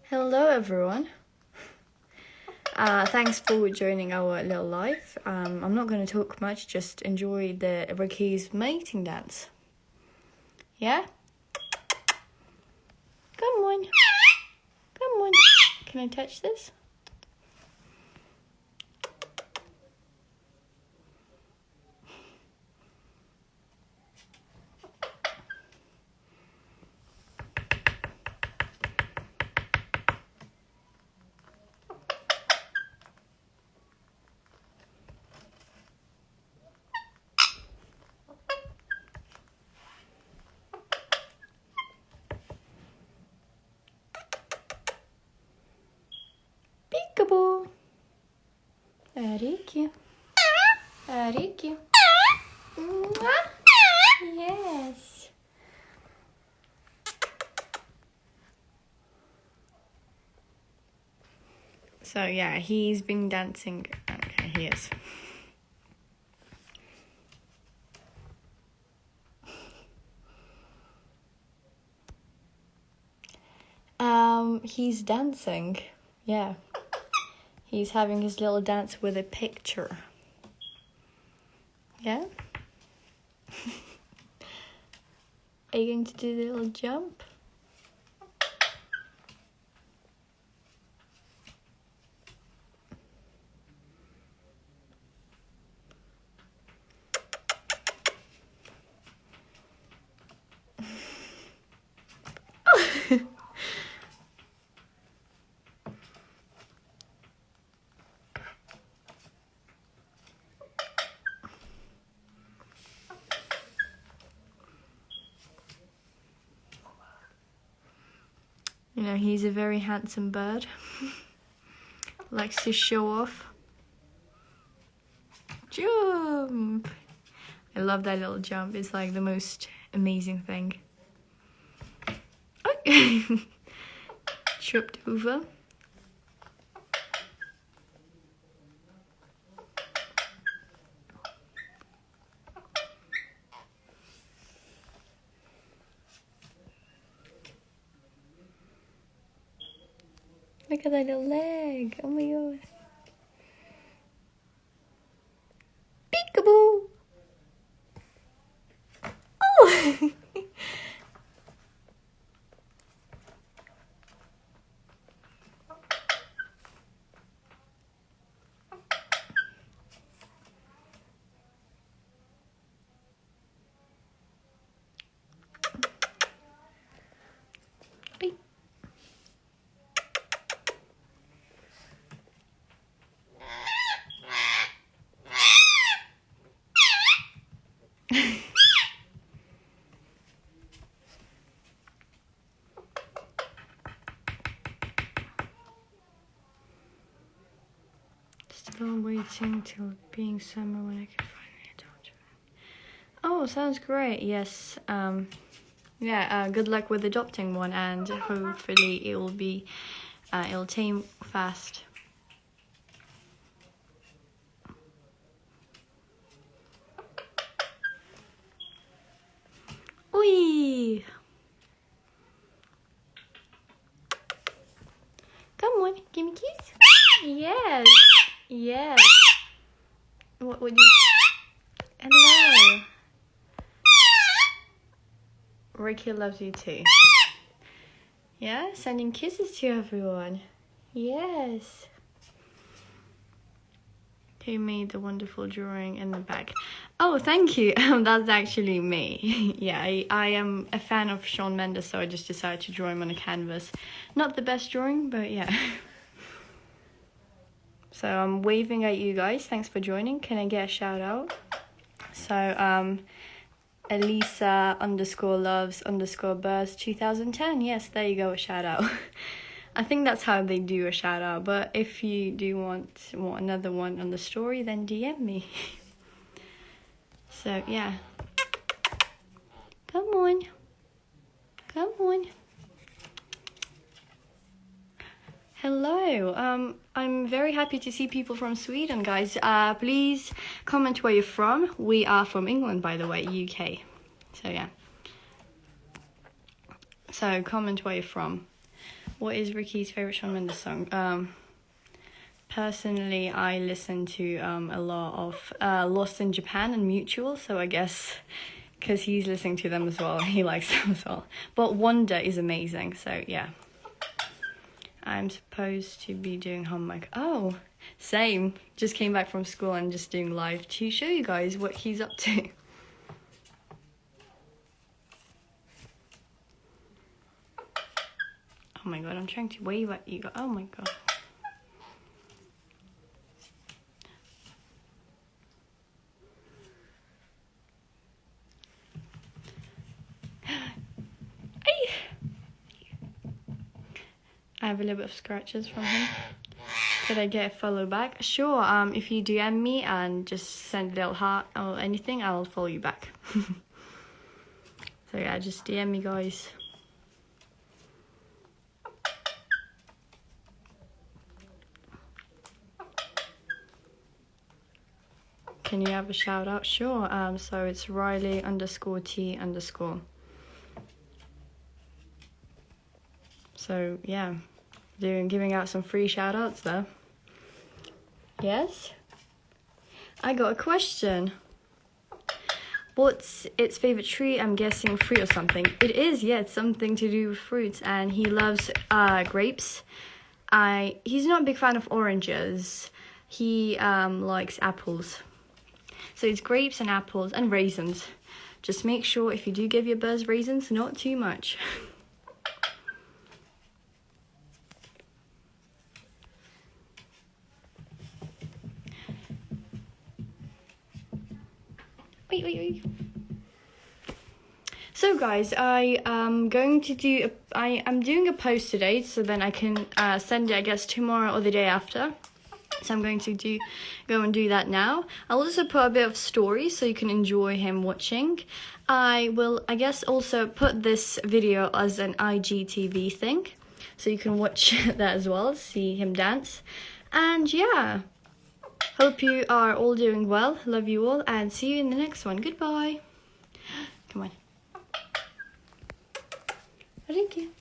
Hello everyone. Thanks for joining our little live. I'm not going to talk much, just enjoy the Ricky's mating dance. Yeah? Come on. Come on. Can I touch this? Peekaboo. Ariki. Ariki. Yes. So yeah, he's been dancing. Okay, he is. He's dancing. Yeah. He's having his little dance with a picture. Yeah? Are you going to do the little jump? You know, he's a very handsome bird. Likes to show off. Jump! I love that little jump. It's like the most amazing thing. Okay. Tripped over. Look at that little leg. Oh my god. Peekaboo! Oh! Still waiting till being summer when I can finally adopt. Oh, sounds great. Yes. Good luck with adopting one, and hopefully it'll tame fast. Oi! Come on, give me a kiss. Yes. Yes. What would you... Hello. Ricky loves you too. Yeah, sending kisses to everyone. Yes. Who made the wonderful drawing in the back? Oh, thank you. That's actually me. Yeah, I am a fan of Shawn Mendes, so I just decided to draw him on a canvas. Not the best drawing, but yeah. So I'm waving at you guys. Thanks for joining. Can I get a shout out? So Elisa _loves_birds 2010. Yes, there you go, a shout out. I think that's how they do a shout out, but if you do want another one on the story, then DM me. So yeah. Come on. Come on. Hello. I'm very happy to see people from Sweden, guys. Please comment where you're from. We are from England, by the way, UK. So yeah. So comment where you're from. What is Ricky's favorite Shawn Mendes song? Personally, I listen to a lot of Lost in Japan and Mutual, so I guess because he's listening to them as well, he likes them as well. But Wonder is amazing, so yeah. I'm supposed to be doing homework. Oh, same. Just came back from school and just doing live to show you guys what he's up to. Oh my god, I'm trying to wave at you. Oh my god. I have a little bit of scratches from him. Could I get a follow back? Sure, if you DM me and just send a little heart or anything, I'll follow you back. So yeah, just DM me, guys. Can you have a shout out? Sure, so it's Riley_T_. So yeah, giving out some free shout outs there. Yes? I got a question. What's its favorite tree? I'm guessing fruit or something. It is, yeah, it's something to do with fruits, and he loves grapes. He's not a big fan of oranges. He likes apples. So it's grapes and apples and raisins. Just make sure if you do give your birds raisins, not too much. Wait. So guys, I'm doing a post today, so then I can send it, I guess, tomorrow or the day after. So I'm going to go and do that now. I'll also put a bit of stories so you can enjoy him watching. I will, I guess, also put this video as an IGTV thing, so you can watch that as well, see him dance. And yeah. Hope you are all doing well. Love you all and see you in the next one. Goodbye. Come on. Thank you.